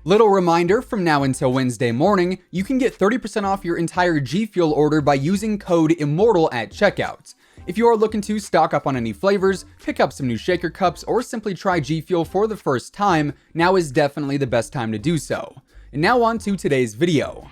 Little reminder, from now until Wednesday morning, you can get 30% off your entire G Fuel order by using code IMMORTAL at checkout. If you are looking to stock up on any flavors, pick up some new shaker cups, or simply try G Fuel for the first time, now is definitely the best time to do so. And now on to today's video.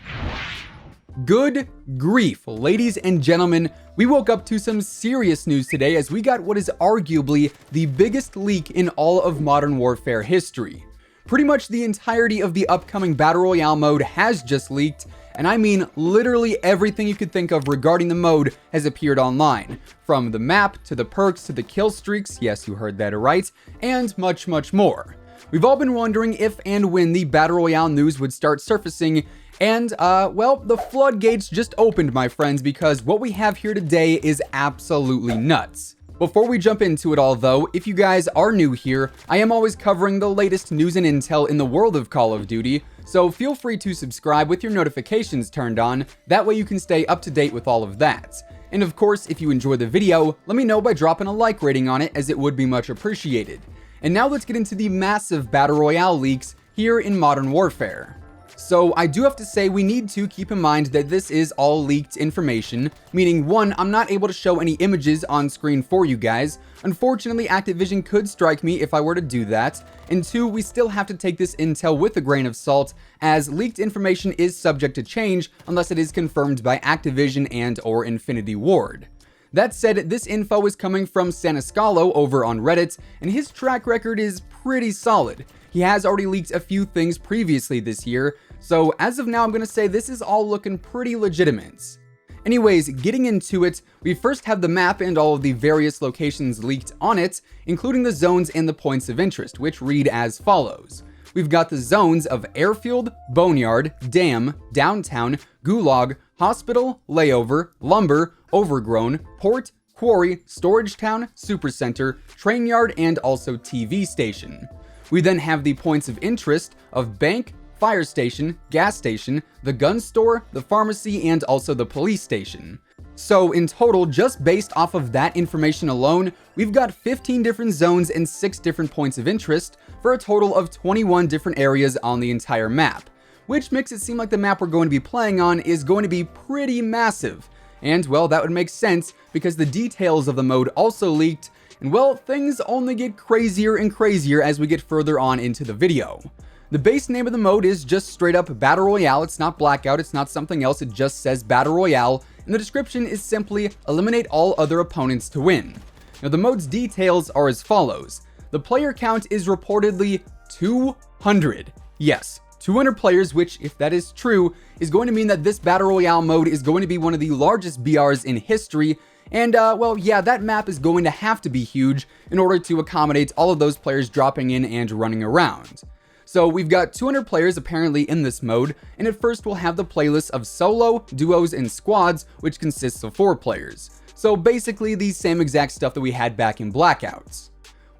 Good grief, ladies and gentlemen, we woke up to some serious news today as we got what is arguably the biggest leak in all of Modern Warfare history. Pretty much the entirety of the upcoming Battle Royale mode has just leaked, and I mean literally everything you could think of regarding the mode has appeared online. From the map, to the perks, to the kill streaks, yes you heard that right, and much more. We've all been wondering if and when the Battle Royale news would start surfacing, and well, the floodgates just opened, my friends, because what we have here today is absolutely nuts. Before we jump into it all though, if you guys are new here, I am always covering the latest news and intel in the world of Call of Duty, so feel free to subscribe with your notifications turned on, that way you can stay up to date with all of that. And of course, if you enjoy the video, let me know by dropping a like rating on it, as it would be much appreciated. And now let's get into the massive Battle Royale leaks here in Modern Warfare. So I do have to say we need to keep in mind that this is all leaked information, meaning one, I'm not able to show any images on screen for you guys. Unfortunately, Activision could strike me if I were to do that. And two, we still have to take this intel with a grain of salt, as leaked information is subject to change unless it is confirmed by Activision and or Infinity Ward. That said, this info is coming from Saniscalo over on Reddit, and his track record is pretty solid. He has already leaked a few things previously this year, so as of now I'm gonna say this is all looking pretty legitimate. Anyways, getting into it, we first have the map and all of the various locations leaked on it, including the zones and the points of interest, which read as follows. We've got the zones of Airfield, Boneyard, Dam, Downtown, Gulag, Hospital, Layover, Lumber, Overgrown, Port, Quarry, Storage Town, Supercenter, Train Yard, and also TV Station. We then have the points of interest of Bank, Fire Station, Gas Station, the Gun Store, the Pharmacy, and also the Police Station. So in total, just based off of that information alone, we've got 15 different zones and 6 different points of interest for a total of 21 different areas on the entire map, which makes it seem like the map we're going to be playing on is going to be pretty massive. And well, that would make sense because the details of the mode also leaked, and well, things only get crazier and crazier as we get further on into the video. The base name of the mode is just straight up Battle Royale. It's not Blackout, it's not something else, it just says Battle Royale, and the description is simply eliminate all other opponents to win. Now the mode's details are as follows. The player count is reportedly 200. Yes, 200 players, which, if that is true, is going to mean that this Battle Royale mode is going to be one of the largest BRs in history, and well, yeah, that map is going to have to be huge in order to accommodate all of those players dropping in and running around. So we've got 200 players apparently in this mode, and at first we'll have the playlist of solo, duos, and squads, which consists of 4 players. So basically the same exact stuff that we had back in Blackouts.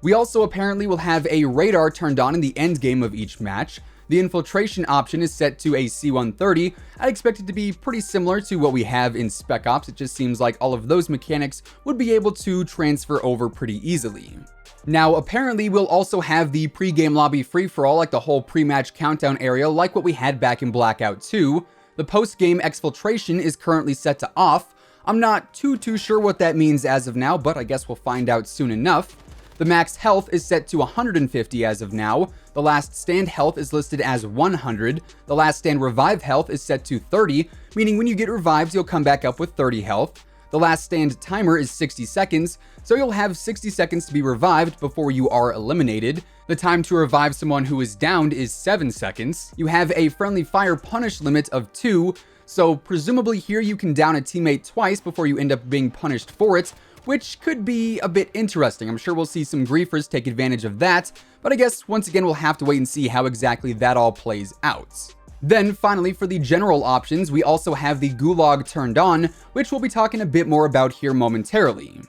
We also apparently will have a radar turned on in the end game of each match. The infiltration option is set to a C-130. I'd expect it to be pretty similar to what we have in Spec Ops. It just seems like all of those mechanics would be able to transfer over pretty easily. Now, apparently we'll also have the Pregame Lobby free-for-all, like the whole pre-match countdown area, like what we had back in Blackout 2. The post-game exfiltration is currently set to off. I'm not too sure what that means as of now, but I guess we'll find out soon enough. The max health is set to 150 as of now. The last stand health is listed as 100. The last stand revive health is set to 30, meaning when you get revived, you'll come back up with 30 health. The last stand timer is 60 seconds, so you'll have 60 seconds to be revived before you are eliminated. The time to revive someone who is downed is 7 seconds. You have a friendly fire punish limit of 2, so presumably here you can down a teammate twice before you end up being punished for it, which could be a bit interesting. I'm sure we'll see some griefers take advantage of that, but I guess once again we'll have to wait and see how exactly that all plays out. Then finally, for the general options, we also have the Gulag turned on, which we'll be talking a bit more about here momentarily.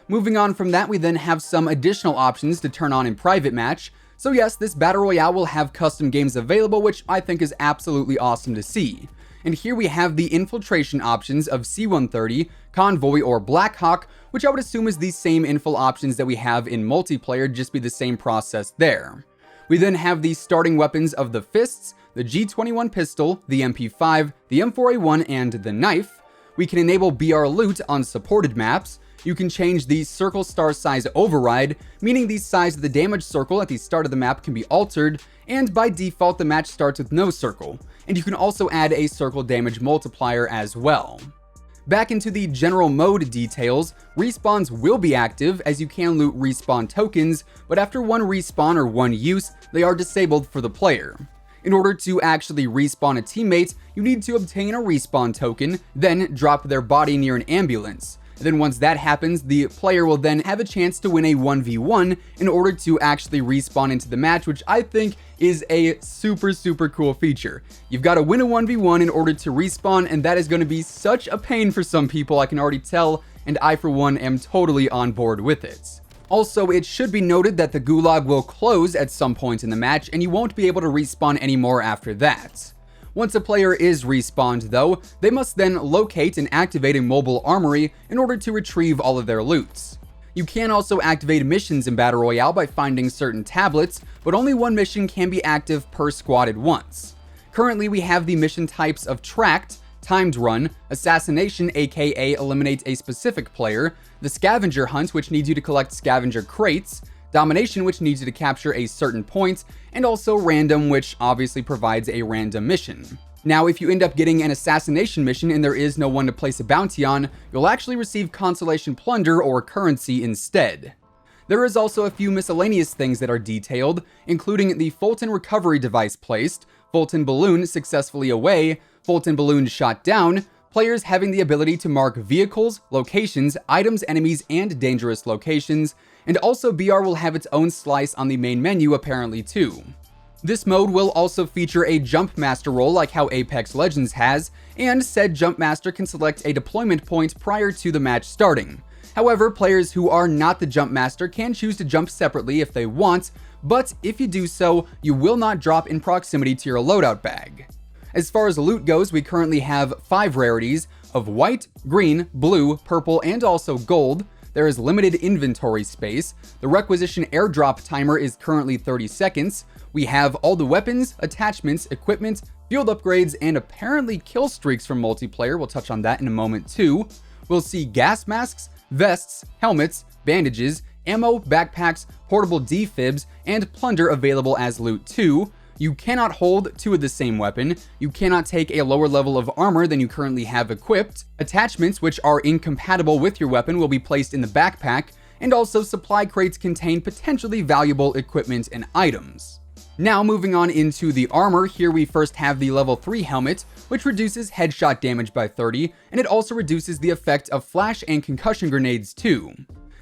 Moving on from that, we then have some additional options to turn on in private match. So yes, this Battle Royale will have custom games available, which I think is absolutely awesome to see. And here we have the infiltration options of C-130, Convoy, or Black Hawk, which I would assume is the same infil options that we have in multiplayer, just be the same process there. We then have the starting weapons of the fists, the G21 pistol, the MP5, the M4A1, and the knife. We can enable BR loot on supported maps. You can change the circle star size override, meaning the size of the damage circle at the start of the map can be altered, and by default the match starts with no circle. And you can also add a circle damage multiplier as well. Back into the general mode details, respawns will be active as you can loot respawn tokens, but after one respawn or one use, they are disabled for the player. In order to actually respawn a teammate, you need to obtain a respawn token, then drop their body near an ambulance. Then once that happens, the player will then have a chance to win a 1v1 in order to actually respawn into the match, which I think is a super cool feature. You've got to win a 1v1 in order to respawn, and that is going to be such a pain for some people, I can already tell, and I for one am totally on board with it. Also, it should be noted that the Gulag will close at some point in the match, and you won't be able to respawn anymore after that. Once a player is respawned though, they must then locate and activate a mobile armory in order to retrieve all of their loots. You can also activate missions in Battle Royale by finding certain tablets, but only one mission can be active per squad at once. Currently we have the mission types of Tracked, Timed Run, Assassination aka eliminate a specific player, the Scavenger Hunt which needs you to collect scavenger crates, Domination which needs you to capture a certain point, and also Random which obviously provides a random mission. Now if you end up getting an assassination mission and there is no one to place a bounty on, you'll actually receive consolation plunder or currency instead. There is also a few miscellaneous things that are detailed, including the Fulton recovery device placed, Fulton balloon successfully away, Fulton balloon shot down, players having the ability to mark vehicles, locations, items, enemies, and dangerous locations, and also BR will have its own slice on the main menu apparently too. This mode will also feature a Jump Master role like how Apex Legends has, and said Jump Master can select a deployment point prior to the match starting. However, players who are not the Jump Master can choose to jump separately if they want, but if you do so, you will not drop in proximity to your loadout bag. As far as loot goes, we currently have 5 rarities of white, green, blue, purple, and also gold. There is limited inventory space. The requisition airdrop timer is currently 30 seconds. We have all the weapons, attachments, equipment, field upgrades, and apparently kill streaks from multiplayer. We'll touch on that in a moment too. We'll see gas masks, vests, helmets, bandages, ammo, backpacks, portable defibs, and plunder available as loot too. You cannot hold 2 of the same weapon. You cannot take a lower level of armor than you currently have equipped. Attachments which are incompatible with your weapon will be placed in the backpack, and also supply crates contain potentially valuable equipment and items. Now moving on into the armor, here we first have the level 3 helmet, which reduces headshot damage by 30, and it also reduces the effect of flash and concussion grenades too.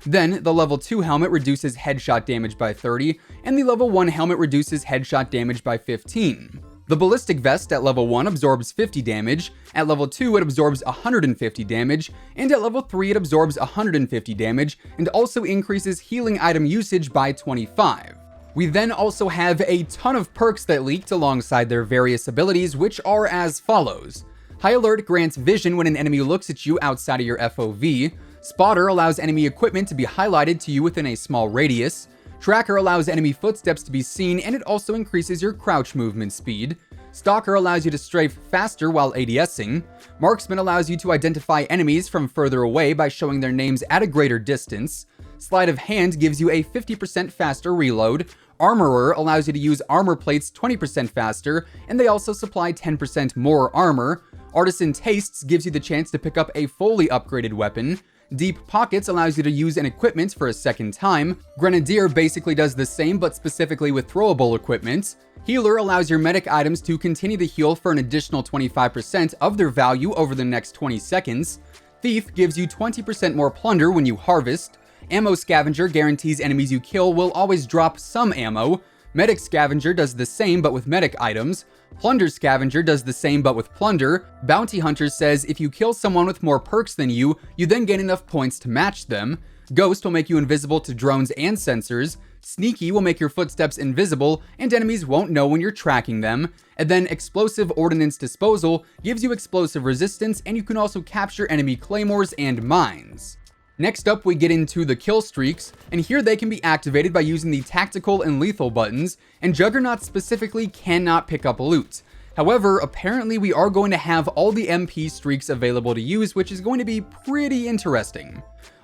Then, the level 2 helmet reduces headshot damage by 30, and the level 1 helmet reduces headshot damage by 15. The ballistic vest at level 1 absorbs 50 damage, at level 2 it absorbs 150 damage, and at level 3 it absorbs 150 damage, and also increases healing item usage by 25. We then also have a ton of perks that leaked alongside their various abilities, which are as follows. High Alert grants vision when an enemy looks at you outside of your FOV. Spotter allows enemy equipment to be highlighted to you within a small radius. Tracker allows enemy footsteps to be seen, and it also increases your crouch movement speed. Stalker allows you to strafe faster while ADSing. Marksman allows you to identify enemies from further away by showing their names at a greater distance. Sleight of Hand gives you a 50% faster reload. Armorer allows you to use armor plates 20% faster, and they also supply 10% more armor. Artisan Tastes gives you the chance to pick up a fully upgraded weapon. Deep Pockets allows you to use an equipment for a second time. Grenadier basically does the same, but specifically with throwable equipment. Healer allows your medic items to continue to heal for an additional 25% of their value over the next 20 seconds. Thief gives you 20% more plunder when you harvest. Ammo Scavenger guarantees enemies you kill will always drop some ammo. Medic Scavenger does the same but with medic items. Plunder Scavenger does the same but with plunder. Bounty Hunter says if you kill someone with more perks than you then gain enough points to match them. Ghost will make you invisible to drones and sensors. Sneaky will make your footsteps invisible and enemies won't know when you're tracking them. And then Explosive Ordnance Disposal gives you explosive resistance, and you can also capture enemy claymores and mines. Next up, we get into the kill streaks, and here they can be activated by using the tactical and lethal buttons, and Juggernaut specifically cannot pick up loot. However, apparently we are going to have all the MP streaks available to use, which is going to be pretty interesting.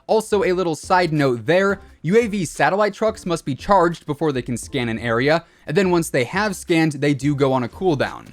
Also, a little side note there, UAV satellite trucks must be charged before they can scan an area, and then once they have scanned, they do go on a cooldown.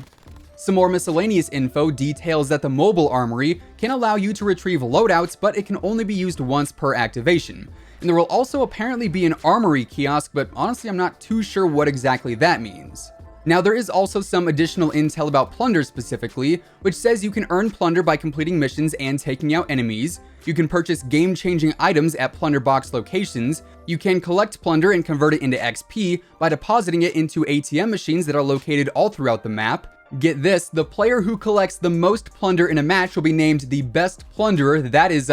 Some more miscellaneous info details that the mobile armory can allow you to retrieve loadouts, but it can only be used once per activation. And there will also apparently be an armory kiosk, but honestly I'm not too sure what exactly that means. Now, there is also some additional intel about Plunder specifically, which says you can earn Plunder by completing missions and taking out enemies. You can purchase game-changing items at Plunder box locations. You can collect Plunder and convert it into XP by depositing it into ATM machines that are located all throughout the map. Get this, the player who collects the most Plunder in a match will be named the best Plunderer. That is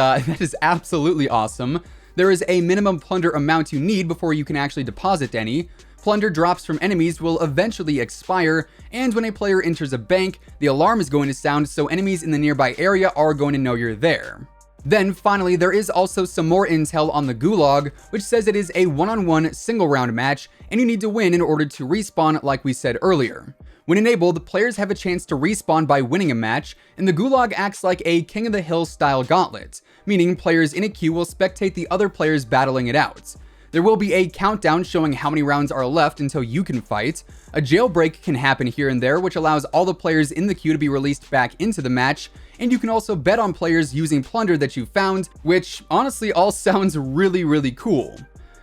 absolutely awesome. There is a minimum Plunder amount you need before you can actually deposit any. Plunder drops from enemies will eventually expire, and when a player enters a bank, the alarm is going to sound, so enemies in the nearby area are going to know you're there. Then finally, there is also some more intel on the Gulag, which says it is a one-on-one single round match, and you need to win in order to respawn like we said earlier. When enabled, players have a chance to respawn by winning a match, and the Gulag acts like a King of the Hill style gauntlet, meaning players in a queue will spectate the other players battling it out. There will be a countdown showing how many rounds are left until you can fight. A jailbreak can happen here and there, which allows all the players in the queue to be released back into the match, and you can also bet on players using Plunder that you found, which honestly all sounds really cool.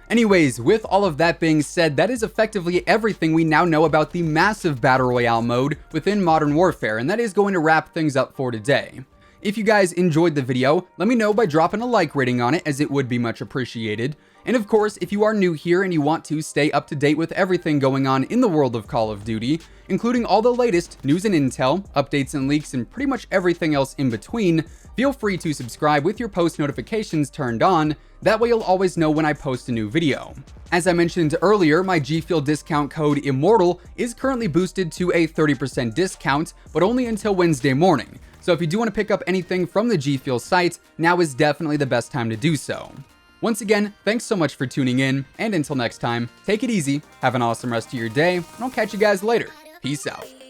Anyways, with all of that being said, that is effectively everything we now know about the massive Battle Royale mode within Modern Warfare, and that is going to wrap things up for today. If you guys enjoyed the video, let me know by dropping a like rating on it, as it would be much appreciated. And of course, if you are new here and you want to stay up to date with everything going on in the world of Call of Duty, including all the latest news and intel, updates and leaks, and pretty much everything else in between, feel free to subscribe with your post notifications turned on. That way you'll always know when I post a new video. As I mentioned earlier, my G Fuel discount code WhosImmortal is currently boosted to a 30% discount, but only until Wednesday morning. So if you do want to pick up anything from the G Fuel site, now is definitely the best time to do so. Once again, thanks so much for tuning in, and until next time, take it easy, have an awesome rest of your day, and I'll catch you guys later. Peace out.